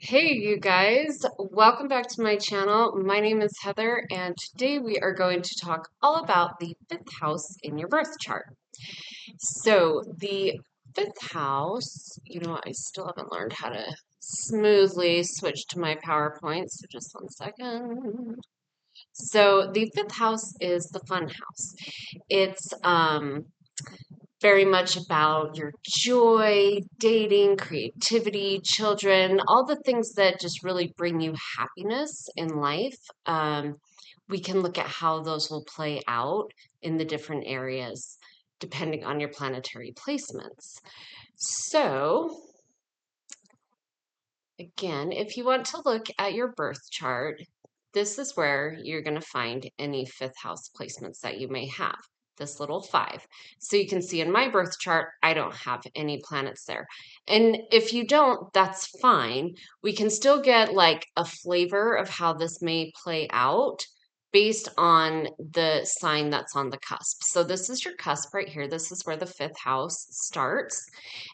Hey, you guys, welcome back to my channel. My name is Heather, and today we are going to talk all about the fifth house in your birth chart. So, the fifth house, I still haven't learned how to smoothly switch to my PowerPoint, so just one second. So, the fifth house is the fun house. It's very much about your joy, dating, creativity, children, all the things that just really bring you happiness in life. We can look at how those will play out in the different areas depending on your planetary placements. So, again, if you want to look at your birth chart, this is where you're going to find any fifth house placements that you may have. This little five. So you can see in my birth chart, I don't have any planets there. And if you don't, that's fine. We can still get like a flavor of how this may play out based on the sign that's on the cusp. So this is your cusp right here. This is where the fifth house starts.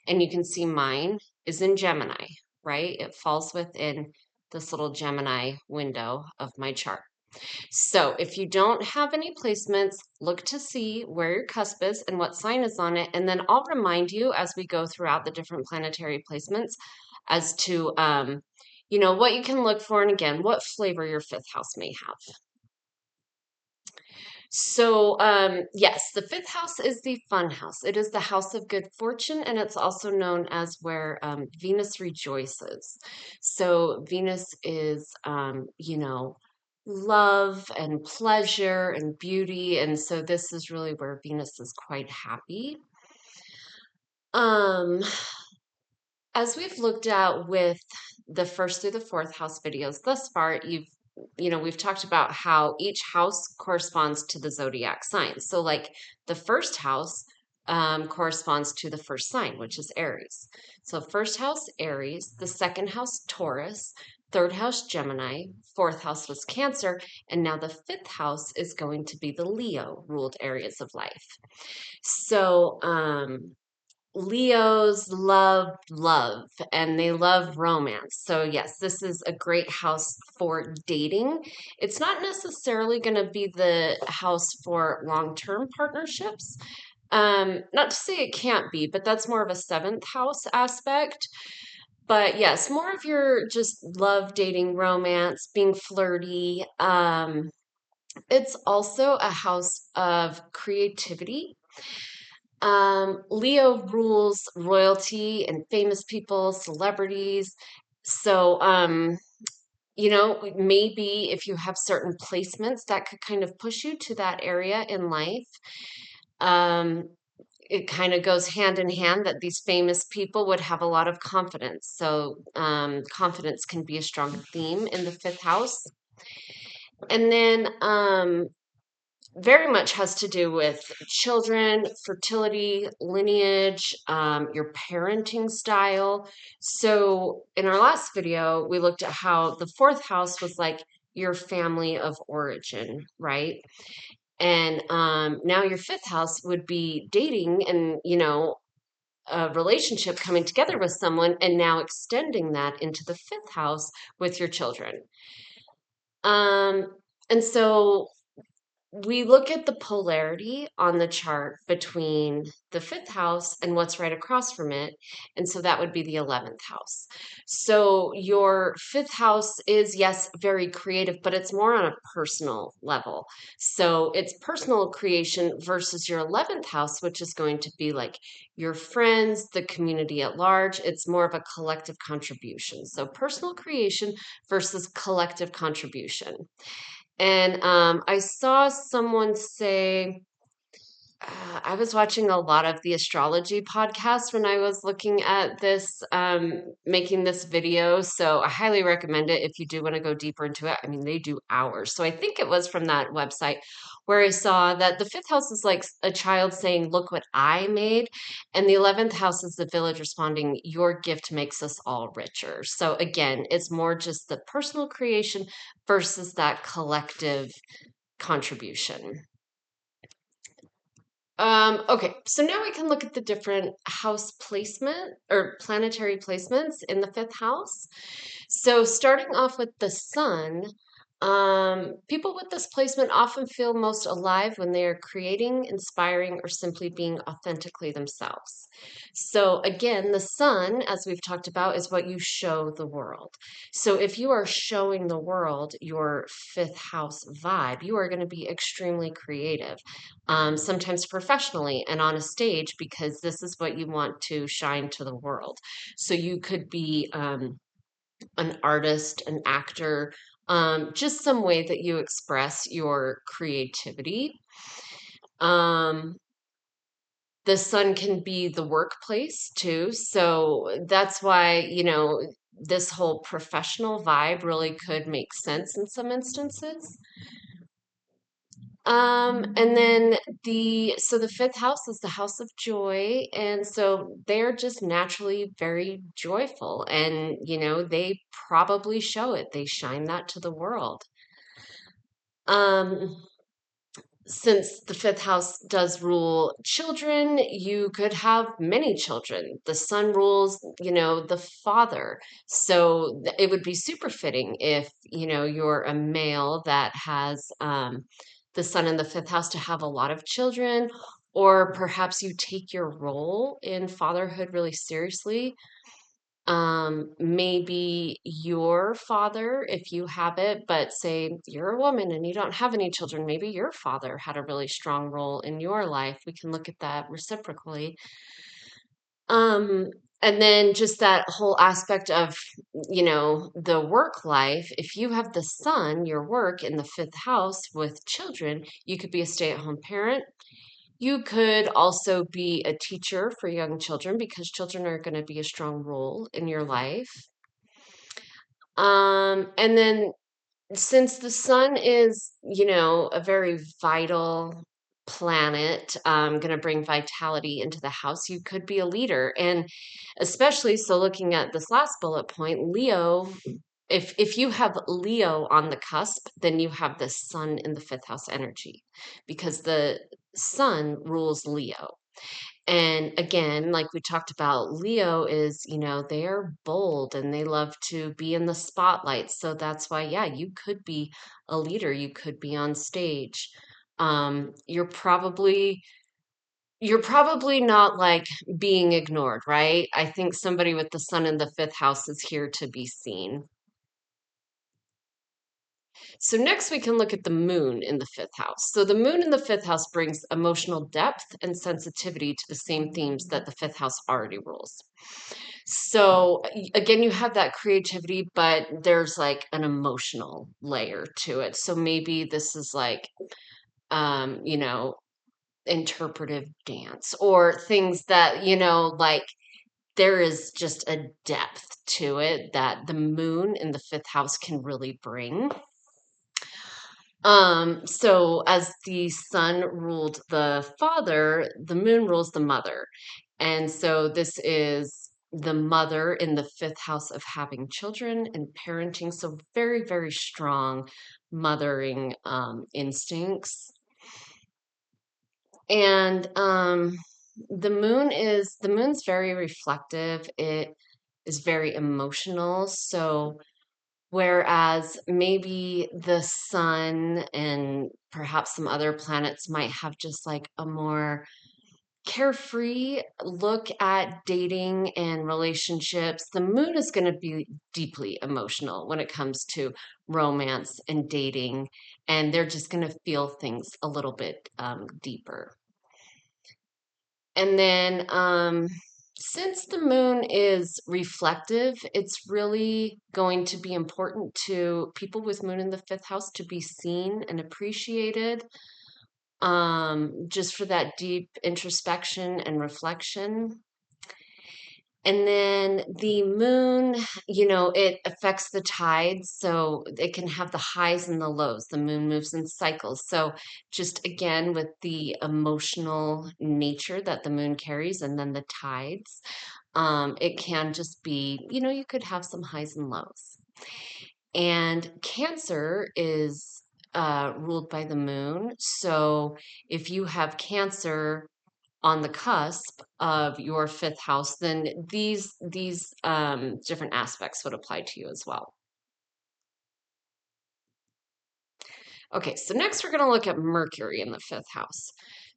And you can see mine is in Gemini, right? It falls within this little Gemini window of my chart. So if you don't have any placements, look to see where your cusp is and what sign is on it. And then I'll remind you as we go throughout the different planetary placements as to, what you can look for. And again, what flavor your fifth house may have. So, yes, the fifth house is the fun house. It is the house of good fortune, and it's also known as where Venus rejoices. So, Venus is, love and pleasure and beauty. And so, this is really where Venus is quite happy. Um, as we've looked at with the first through the fourth house videos thus far, we've talked about how each house corresponds to the zodiac sign. So, like the first house corresponds to the first sign, which is Aries. So, first house, Aries, the second house, Taurus, third house, Gemini, fourth house was Cancer, and now the fifth house is going to be the Leo ruled areas of life. So, Leos love love and they love romance. So, yes, this is a great house for dating. It's not necessarily going to be the house for long term partnerships. Not to say it can't be, but that's more of a seventh house aspect. But yes, more of your just love, dating, romance, being flirty. It's also a house of creativity. Leo rules royalty and famous people, celebrities. So, maybe if you have certain placements that could kind of push you to that area in life. Um, it kind of goes hand in hand that these famous people would have a lot of confidence. So, confidence can be a strong theme in the fifth house. And then, very much has to do with children, fertility, lineage, your parenting style. So, in our last video, we looked at how the fourth house was like your family of origin, right? And now your fifth house would be dating and, a relationship coming together with someone, and now extending that into the fifth house with your children. Um, and so we look at the polarity on the chart between the fifth house and what's right across from it. And so that would be the 11th house. So your fifth house is, yes, very creative, but it's more on a personal level. So it's personal creation versus your 11th house, which is going to be like your friends, the community at large. It's more of a collective contribution. So personal creation versus collective contribution. And I saw someone say, I was watching a lot of the astrology podcast when I was looking at this, making this video. So I highly recommend it if you do want to go deeper into it. I mean, they do hours. So I think it was from that website where I saw that the fifth house is like a child saying, "Look what I made." And the 11th house is the village responding, "Your gift makes us all richer." So again, it's more just the personal creation versus that collective contribution. Okay, so now we can look at the different house placement or planetary placements in the fifth house. So starting off with the sun, people with this placement often feel most alive when they are creating, inspiring, or simply being authentically themselves. So again, the sun, as we've talked about, is what you show the world. So if you are showing the world your fifth house vibe, you are going to be extremely creative, sometimes professionally and on a stage, because this is what you want to shine to the world. So you could be an artist, an actor, just some way that you express your creativity. Um, the sun can be the workplace too. So that's why, this whole professional vibe really could make sense in some instances. And then the fifth house is the house of joy, and so they're just naturally very joyful, and they probably show it. They shine that to the world. Um, since the fifth house does rule children, you could have many children. The sun rules, the father. So it would be super fitting if, you're a male that has the sun in the fifth house to have a lot of children, or perhaps you take your role in fatherhood really seriously. Maybe your father, if you have it, but say you're a woman and you don't have any children, maybe your father had a really strong role in your life. We can look at that reciprocally. Um, and then just that whole aspect of, the work life. If you have the sun, your work in the fifth house with children, you could be a stay-at-home parent. You could also be a teacher for young children because children are going to be a strong role in your life. And then since the sun is, a very vital planet, going to bring vitality into the house, you could be a leader. And especially so looking at this last bullet point, Leo, if you have Leo on the cusp, then you have the sun in the fifth house energy because the sun rules Leo. And again, like we talked about, Leo is, they are bold and they love to be in the spotlight. So that's why, yeah, you could be a leader, you could be on stage. Um, you're probably you're probably not like being ignored, right? I think somebody with the sun in the fifth house is here to be seen. So next we can look at the moon in the fifth house. So the moon in the fifth house brings emotional depth and sensitivity to the same themes that the fifth house already rules. So again, you have that creativity, but there's like an emotional layer to it. So maybe this is like, um, you know, interpretive dance or things that, like there is just a depth to it that the moon in the fifth house can really bring. So as the sun ruled the father, the moon rules the mother. And so this is the mother in the fifth house of having children and parenting. So very, very strong mothering instincts. And the moon's very reflective. It is very emotional. So whereas maybe the sun and perhaps some other planets might have just like a more carefree look at dating and relationships, the moon is going to be deeply emotional when it comes to romance and dating. And they're just going to feel things a little bit deeper. And then, since the moon is reflective, it's really going to be important to people with moon in the fifth house to be seen and appreciated, just for that deep introspection and reflection. And then the moon, it affects the tides, so it can have the highs and the lows. The moon moves in cycles. So, just again, with the emotional nature that the moon carries, and then the tides, it can just be, you could have some highs and lows. And Cancer is ruled by the moon. So if you have Cancer on the cusp of your fifth house, then these different aspects would apply to you as well. Okay, so next we're going to look at Mercury in the fifth house.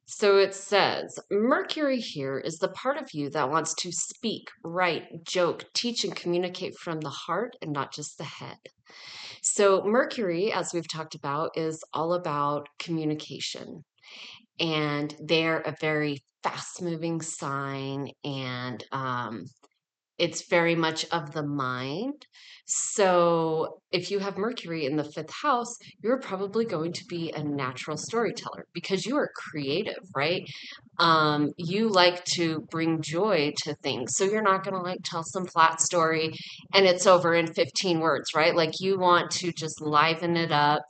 So it says Mercury here is the part of you that wants to speak, write, joke, teach, and communicate from the heart and not just the head. So Mercury, as we've talked about, is all about communication. And they're a very fast moving sign, and it's very much of the mind. So if you have Mercury in the fifth house, you're probably going to be a natural storyteller because you are creative, right? You like to bring joy to things. So you're not going to like tell some flat story and it's over in 15 words, right? Like you want to just liven it up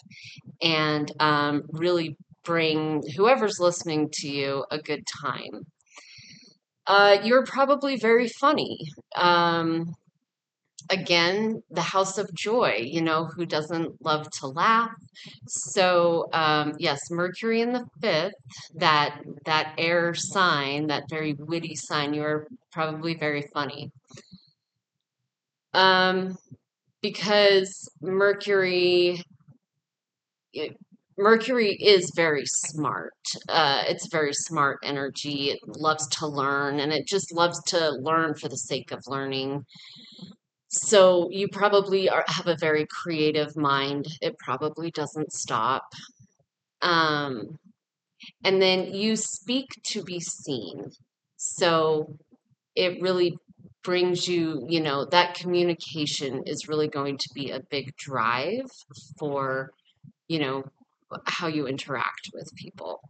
and really bring whoever's listening to you a good time. You're probably very funny. Again, the house of joy, who doesn't love to laugh? So, yes, Mercury in the fifth, that air sign, that very witty sign, you're probably very funny. Um, because it- Mercury is very smart. It's very smart energy. It loves to learn, and it just loves to learn for the sake of learning. So you probably have a very creative mind. It probably doesn't stop. Um, and then you speak to be seen. So it really brings you, that communication is really going to be a big drive for, you know, how you interact with people.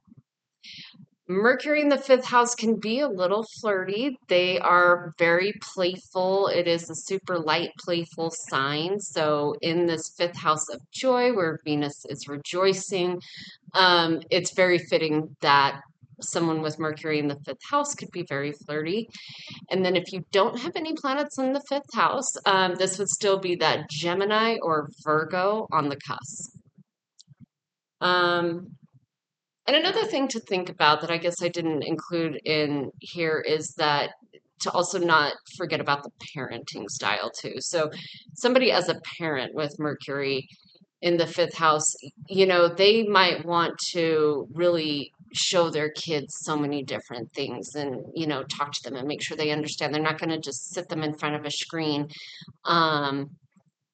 Mercury in the fifth house can be a little flirty. They are very playful. It is a super light, playful sign. So, in this fifth house of joy, where Venus is rejoicing, it's very fitting that someone with Mercury in the fifth house could be very flirty. And then, if you don't have any planets in the fifth house, this would still be that Gemini or Virgo on the cusp. Um, And another thing to think about that I guess I didn't include in here is that to also not forget about the parenting style too. So somebody as a parent with Mercury in the fifth house, they might want to really show their kids so many different things and, talk to them and make sure they understand. They're not going to just sit them in front of a screen. Um,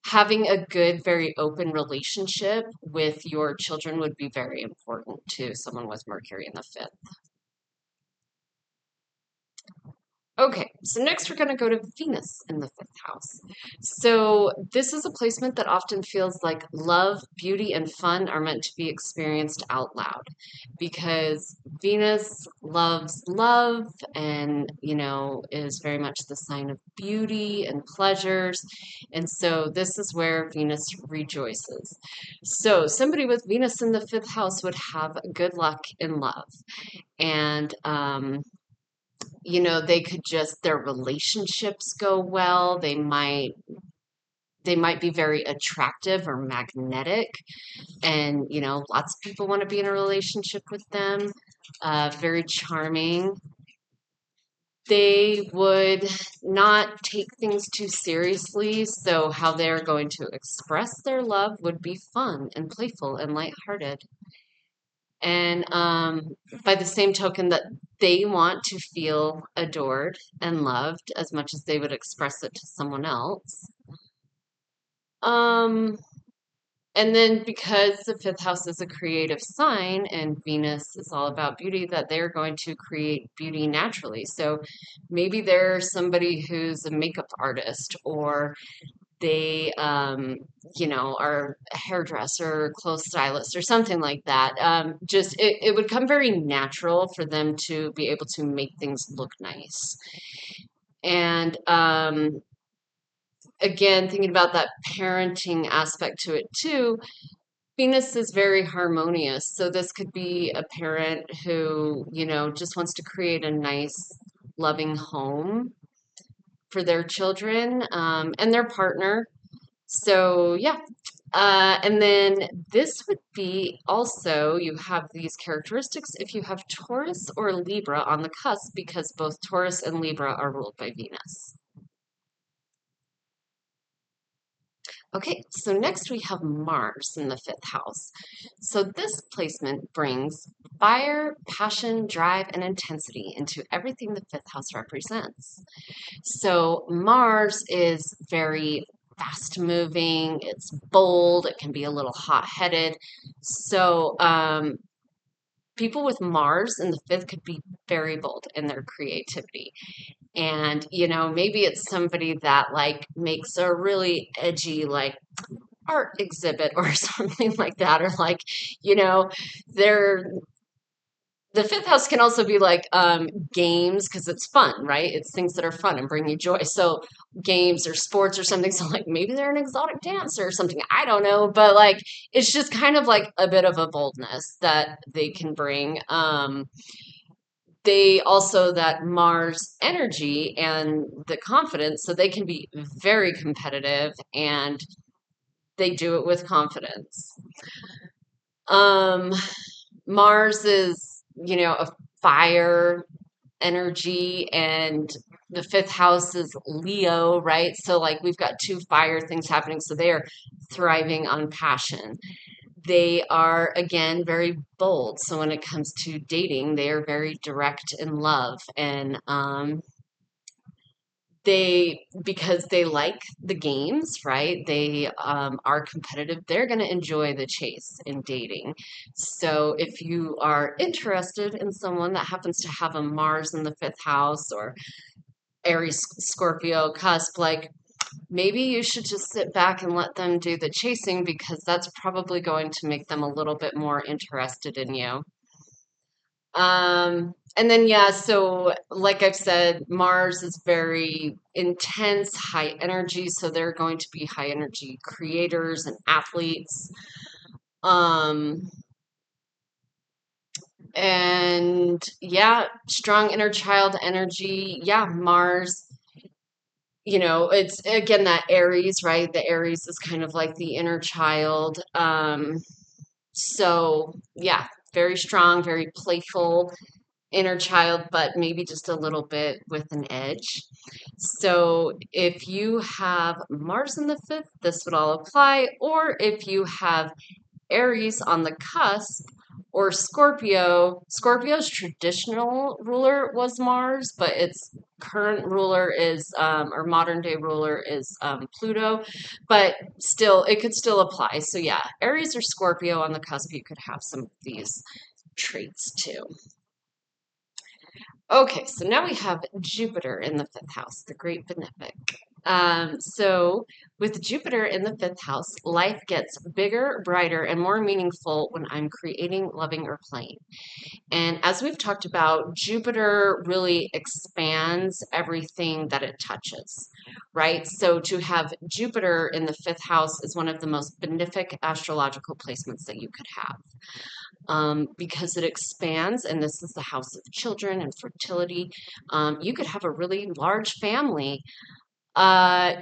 Having a good, very open relationship with your children would be very important to someone with Mercury in the fifth. Okay, so next we're going to go to Venus in the fifth house. So this is a placement that often feels like love, beauty, and fun are meant to be experienced out loud because Venus loves love and, is very much the sign of beauty and pleasures. And so this is where Venus rejoices. So somebody with Venus in the fifth house would have good luck in love. And, they could just their relationships go well. They might be very attractive or magnetic, and lots of people want to be in a relationship with them. Very charming. They would not take things too seriously, so how they're going to express their love would be fun and playful and lighthearted. And by the same token that they want to feel adored and loved as much as they would express it to someone else. Um, and then because the fifth house is a creative sign and Venus is all about beauty, that they're going to create beauty naturally. So maybe they're somebody who's a makeup artist or they are a hairdresser, clothes stylist, or something like that. Just it would come very natural for them to be able to make things look nice. And again, thinking about that parenting aspect to it too, Venus is very harmonious. So this could be a parent who, just wants to create a nice, loving home for their children and their partner. So, yeah. And then this would be also, you have these characteristics if you have Taurus or Libra on the cusp, because both Taurus and Libra are ruled by Venus. Okay, so next we have Mars in the fifth house. So this placement brings fire, passion, drive, and intensity into everything the fifth house represents. So Mars is very fast moving, it's bold, it can be a little hot headed. So people with Mars in the fifth could be very bold in their creativity. And, maybe it's somebody that like makes a really edgy, like art exhibit or something like that, or like, you know, they're the fifth house can also be like games because it's fun, right? It's things that are fun and bring you joy. So games or sports or something. So like maybe they're an exotic dancer or something. I don't know, but like it's just kind of like a bit of a boldness that they can bring. They also that Mars energy and the confidence, so they can be very competitive and they do it with confidence. Um, Mars is, a fire energy, and the fifth house is Leo, right? So, like, we've got two fire things happening. So, they are thriving on passion. They are, again, very bold. So, when it comes to dating, they are very direct in love. And because they like the games, right? They are competitive. They're going to enjoy the chase in dating. So if you are interested in someone that happens to have a Mars in the fifth house or Aries, Scorpio cusp, like maybe you should just sit back and let them do the chasing because that's probably going to make them a little bit more interested in you. And then, yeah, so like I've said, Mars is very intense, high energy. So they're going to be high energy creators and athletes. Um, and yeah, strong inner child energy. Yeah, Mars, it's again that Aries, right? The Aries is kind of like the inner child. So yeah, very strong, very playful inner child, but maybe just a little bit with an edge. So if you have Mars in the fifth, this would all apply. Or if you have Aries on the cusp, or Scorpio, Scorpio's traditional ruler was Mars, but its current ruler is, or modern day ruler is Pluto, but still, it could still apply. So yeah, Aries or Scorpio on the cusp, you could have some of these traits too. Okay, so now we have Jupiter in the fifth house, the great benefic. So with Jupiter in the fifth house, life gets bigger, brighter, and more meaningful when I'm creating, loving, or playing. And as we've talked about, Jupiter really expands everything that it touches, right? So to have Jupiter in the fifth house is one of the most benefic astrological placements that you could have, because it expands, and this is the house of children and fertility. You could have a really large family. They're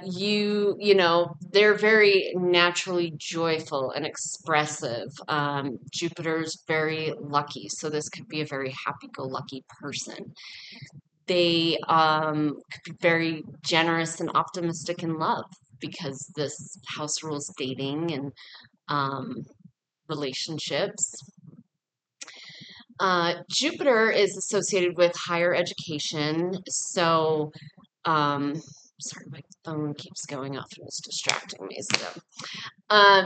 very naturally joyful and expressive. Jupiter's very lucky, so this could be a very happy-go-lucky person. They could be very generous and optimistic in love because this house rules dating and relationships. Jupiter is associated with higher education. So, sorry, my phone keeps going off and it's distracting me. So,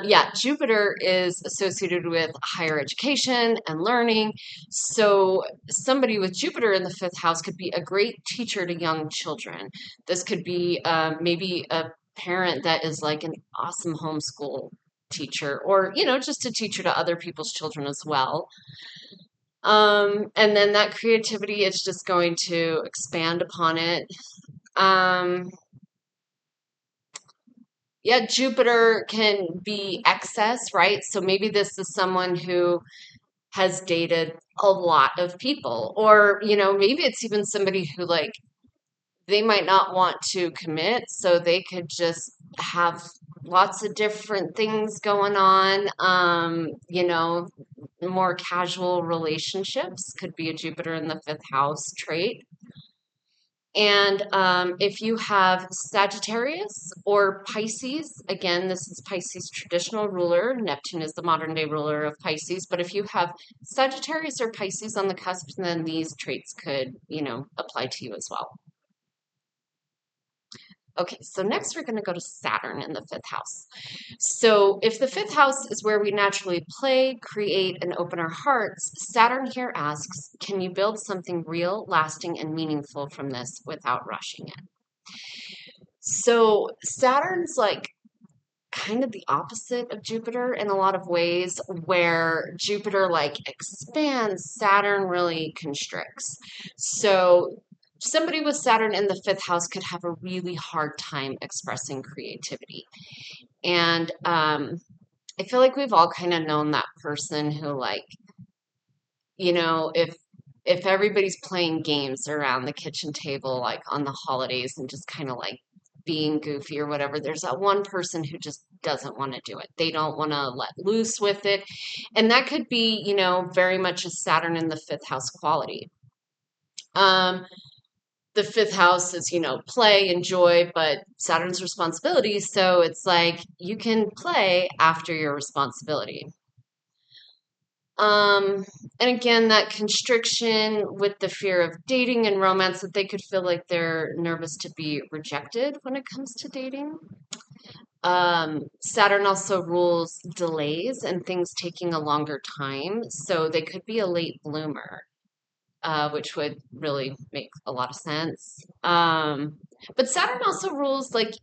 yeah, Jupiter is associated with higher education and learning. So, somebody with Jupiter in the fifth house could be a great teacher to young children. This could be maybe a parent that is like an awesome homeschool teacher, or, just a teacher to other people's children as well. And then that creativity is just going to expand upon it. Um, yeah, Jupiter can be excess, right? So maybe this is someone who has dated a lot of people, or, maybe it's even somebody who, like, they might not want to commit, so they could just have lots of different things going on. More casual relationships could be a Jupiter in the fifth house trait. And if you have Sagittarius or Pisces, again, this is Pisces' traditional ruler. Neptune is the modern day ruler of Pisces. But if you have Sagittarius or Pisces on the cusp, then these traits could, apply to you as well. Okay, so next we're going to go to Saturn in the fifth house. So if the fifth house is where we naturally play, create, and open our hearts, Saturn here asks, can you build something real, lasting, and meaningful from this without rushing it? So Saturn's like kind of the opposite of Jupiter in a lot of ways, where Jupiter like expands, Saturn really constricts. So somebody with Saturn in the fifth house could have a really hard time expressing creativity. And I feel like we've all kind of known that person who like, if everybody's playing games around the kitchen table, like on the holidays and just kind of like being goofy or whatever, there's that one person who just doesn't want to do it. They don't want to let loose with it. And that could be, very much a Saturn in the fifth house quality. Um, the fifth house is, play, enjoy, but Saturn's responsibility. So it's like you can play after your responsibility. Um, and again, that constriction with the fear of dating and romance, that they could feel like they're nervous to be rejected when it comes to dating. Saturn also rules delays and things taking a longer time, so they could be a late bloomer, which would really make a lot of sense. But Saturn also rules like,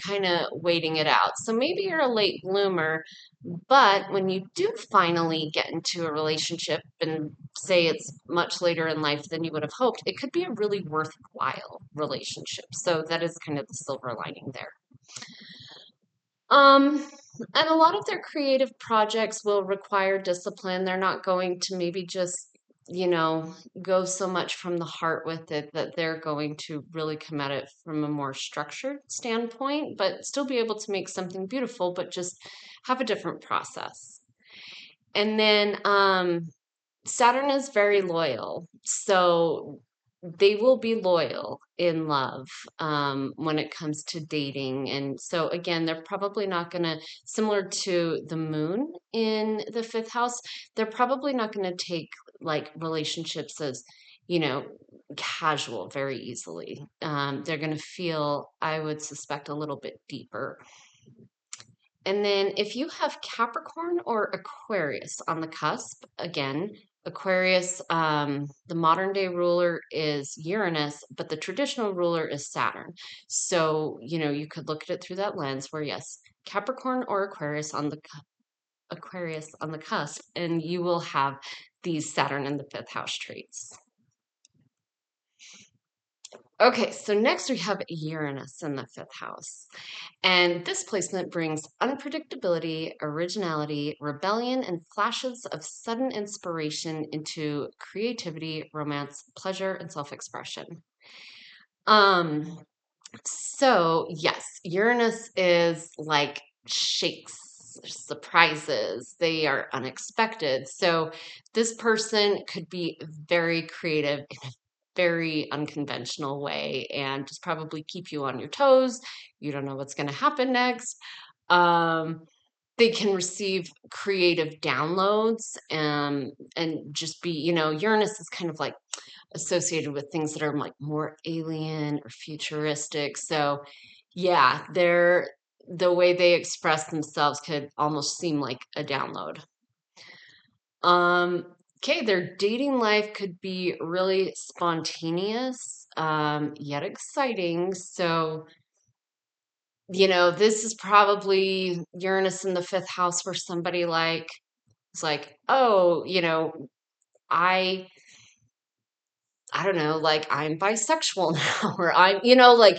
kind of waiting it out. So maybe you're a late bloomer, but when you do finally get into a relationship and say it's much later in life than you would have hoped, it could be a really worthwhile relationship. So that is kind of the silver lining there. Um, and a lot of their creative projects will require discipline. They're not going to maybe just, you know, go so much from the heart with it, that they're going to really come at it from a more structured standpoint, but still be able to make something beautiful, but just have a different process. And then Saturn is very loyal, so they will be loyal in love when it comes to dating. And so, again, they're probably not going to, similar to the moon in the fifth house, they're probably not going to take like relationships as, you know, casual very easily. They're going to feel, I would suspect, a little bit deeper. And then if you have Capricorn or Aquarius on the cusp, again, Aquarius, the modern day ruler is Uranus, but the traditional ruler is Saturn. So, you could look at it through that lens where, yes, Capricorn or Aquarius on the cusp, and you will have these Saturn in the fifth house traits. Okay, so next we have Uranus in the fifth house. And this placement brings unpredictability, originality, rebellion, and flashes of sudden inspiration into creativity, romance, pleasure, and self-expression. Um, so yes, Uranus is like shakes, surprises. They are unexpected. So this person could be very creative in a very unconventional way and just probably keep you on your toes. You don't know what's going to happen next. Um, they can receive creative downloads, and just be, Uranus is kind of like associated with things that are like more alien or futuristic. So, yeah, the way they express themselves could almost seem like a download. Um, okay, their dating life could be really spontaneous, yet exciting. So, this is probably Uranus in the fifth house, where somebody like is like, oh, I I don't know, like I'm bisexual now, or I'm, like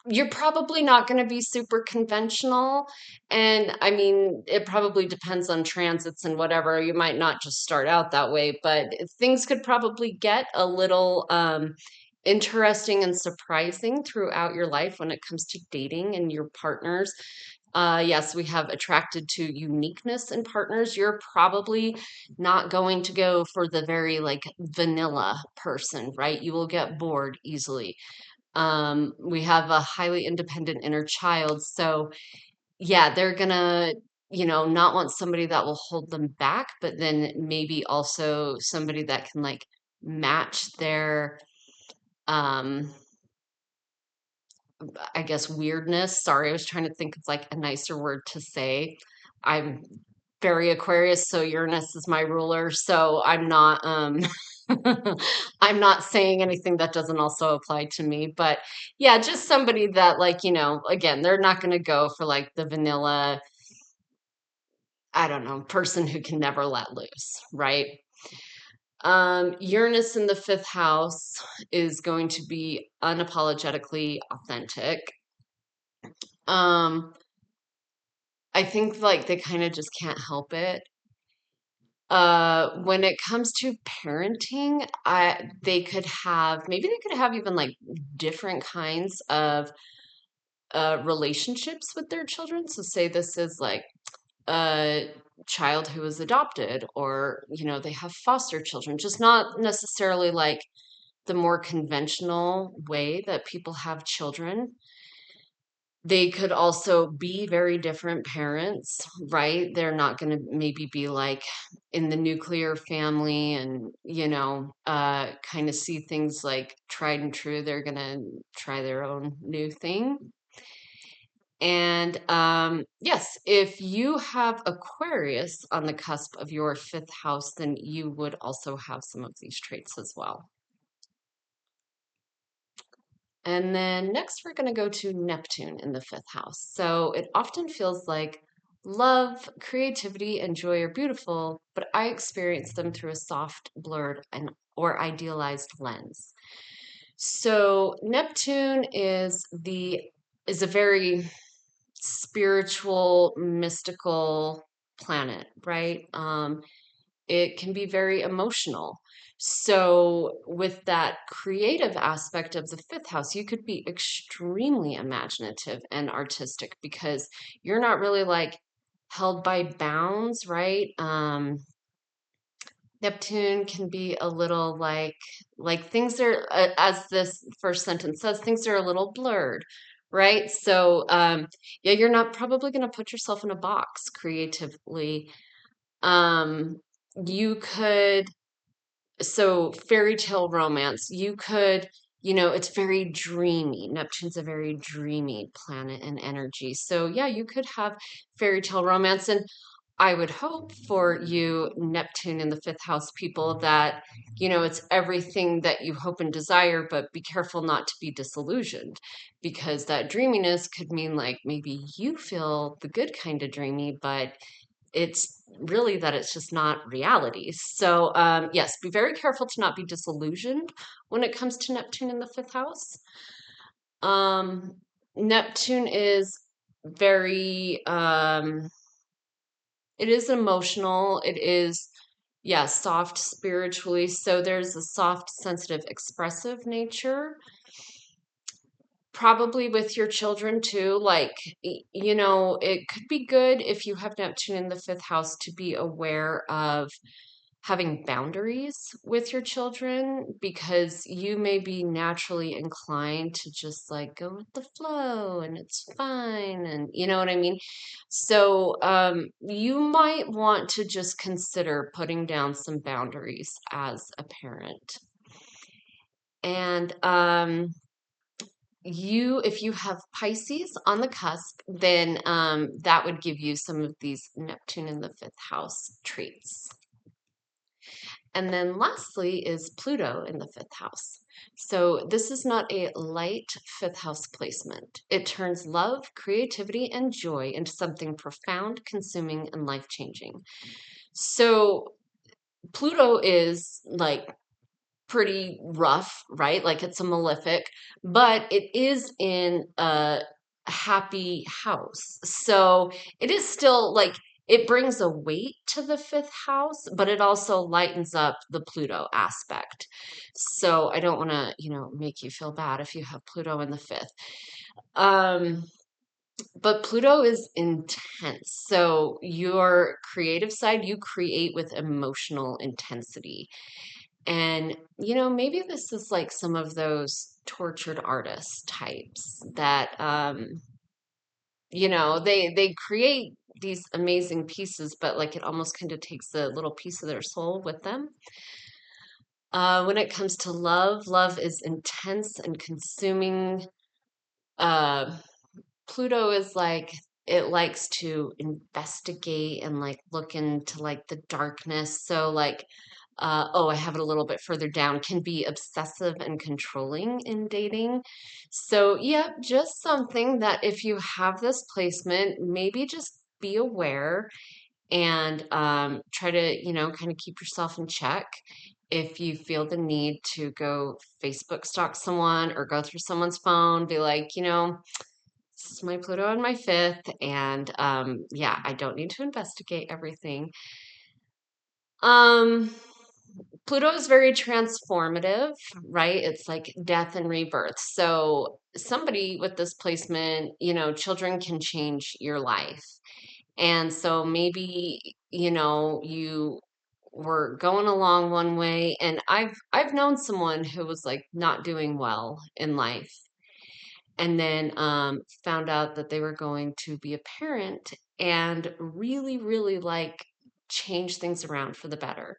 you're probably not going to be super conventional. And I mean, it probably depends on transits and whatever. You might not just start out that way, but things could probably get a little interesting and surprising throughout your life when it comes to dating and your partners. Yes, we have attracted to uniqueness in partners. You're probably not going to go for the very like vanilla person, right? You will get bored easily. We have a highly independent inner child. So, yeah, they're gonna, not want somebody that will hold them back, but then maybe also somebody that can like match their, um, I guess, weirdness. Sorry, I was trying to think of like a nicer word to say. I'm very Aquarius, so Uranus is my ruler, so I'm not I'm not saying anything that doesn't also apply to me. But yeah, just somebody that like, again, they're not gonna go for like the vanilla, I don't know, person who can never let loose, right? Uranus in the fifth house is going to be unapologetically authentic. Um, I think like they kind of just can't help it. When it comes to parenting, they could have even like different kinds of relationships with their children. So say this is like a child who was adopted, or they have foster children, just not necessarily like the more conventional way that people have children. They could also be very different parents, right? They're not going to maybe be like in the nuclear family and, kind of see things like tried and true. They're going to try their own new thing. And yes, if you have Aquarius on the cusp of your fifth house, then you would also have some of these traits as well. And then next, we're going to go to Neptune in the fifth house. So it often feels like love, creativity, and joy are beautiful, but I experience them through a soft, blurred, and or idealized lens. So Neptune is a very spiritual, mystical planet, right? It can be very emotional. So, with that creative aspect of the fifth house, you could be extremely imaginative and artistic because you're not really like held by bounds, right? Neptune can be a little like things are as this first sentence says, things are a little blurred, right? So, yeah, you're not probably going to put yourself in a box creatively. Um, you could so fairy tale romance, you could, it's very dreamy. Neptune's a very dreamy planet and energy. So yeah, you could have fairy tale romance. And I would hope for you, Neptune in the fifth house people, that, it's everything that you hope and desire, but be careful not to be disillusioned because that dreaminess could mean like maybe you feel the good kind of dreamy, but it's really that it's just not reality. So, yes, be very careful to not be disillusioned when it comes to Neptune in the fifth house. Um, Neptune is very, it is emotional. It is, yeah, soft spiritually. So there's a soft, sensitive, expressive nature. Probably with your children too. Like, it could be good if you have Neptune in the fifth house to be aware of having boundaries with your children because you may be naturally inclined to just like go with the flow and it's fine. And you know what I mean? So, you might want to just consider putting down some boundaries as a parent. And, if you have Pisces on the cusp, then that would give you some of these Neptune in the fifth house traits. And then lastly is Pluto in the fifth house. So this is not a light fifth house placement. It turns love, creativity, and joy into something profound, consuming, and life changing. So Pluto is like pretty rough, right? Like it's a malefic, but it is in a happy house. So it is still like it brings a weight to the fifth house, but it also lightens up the Pluto aspect. So I don't want to, make you feel bad if you have Pluto in the fifth. Um, But Pluto is intense. So your creative side, you create with emotional intensity. And, maybe this is like some of those tortured artist types that, they create these amazing pieces, but like it almost kind of takes a little piece of their soul with them. When it comes to love, love is intense and consuming. Uh, Pluto is like it likes to investigate and like look into like the darkness. So like oh, I have it a little bit further down, can be obsessive and controlling in dating. So, yeah, just something that if you have this placement, maybe just be aware and try to, kind of keep yourself in check. If you feel the need to go Facebook stalk someone or go through someone's phone, be like, this is my Pluto on my fifth, and yeah, I don't need to investigate everything. Um, Pluto is very transformative, right? It's like death and rebirth. So, somebody with this placement, children can change your life. And so maybe, you were going along one way, and I've known someone who was like not doing well in life and then found out that they were going to be a parent and really, really like change things around for the better.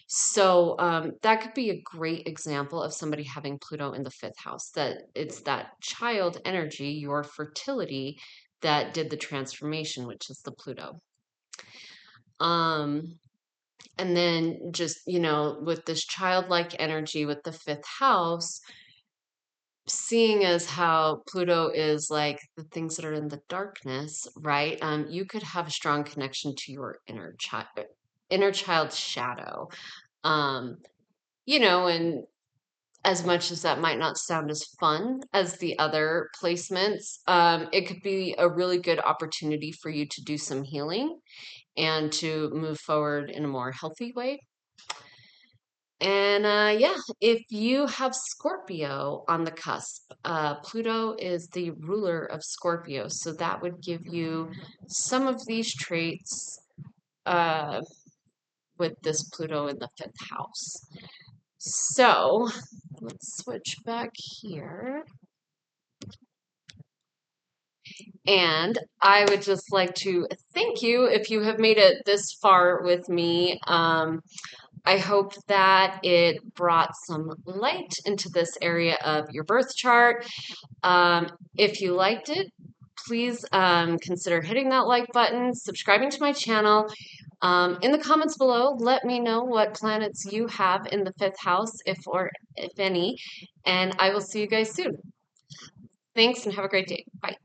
So that could be a great example of somebody having Pluto in the fifth house, that it's that child energy, your fertility, that did the transformation, which is the Pluto. Um, and then just, with this childlike energy with the fifth house, seeing as how Pluto is like the things that are in the darkness, right? You could have a strong connection to your inner child's shadow. Um, and as much as that might not sound as fun as the other placements, it could be a really good opportunity for you to do some healing and to move forward in a more healthy way. And yeah, if you have Scorpio on the cusp, Pluto is the ruler of Scorpio. So that would give you some of these traits uh, with this Pluto in the fifth house. So let's switch back here. And I would just like to thank you if you have made it this far with me. I hope that it brought some light into this area of your birth chart. If you liked it, please consider hitting that like button, subscribing to my channel. In the comments below, let me know what planets you have in the fifth house, if any, and I will see you guys soon. Thanks and have a great day. Bye.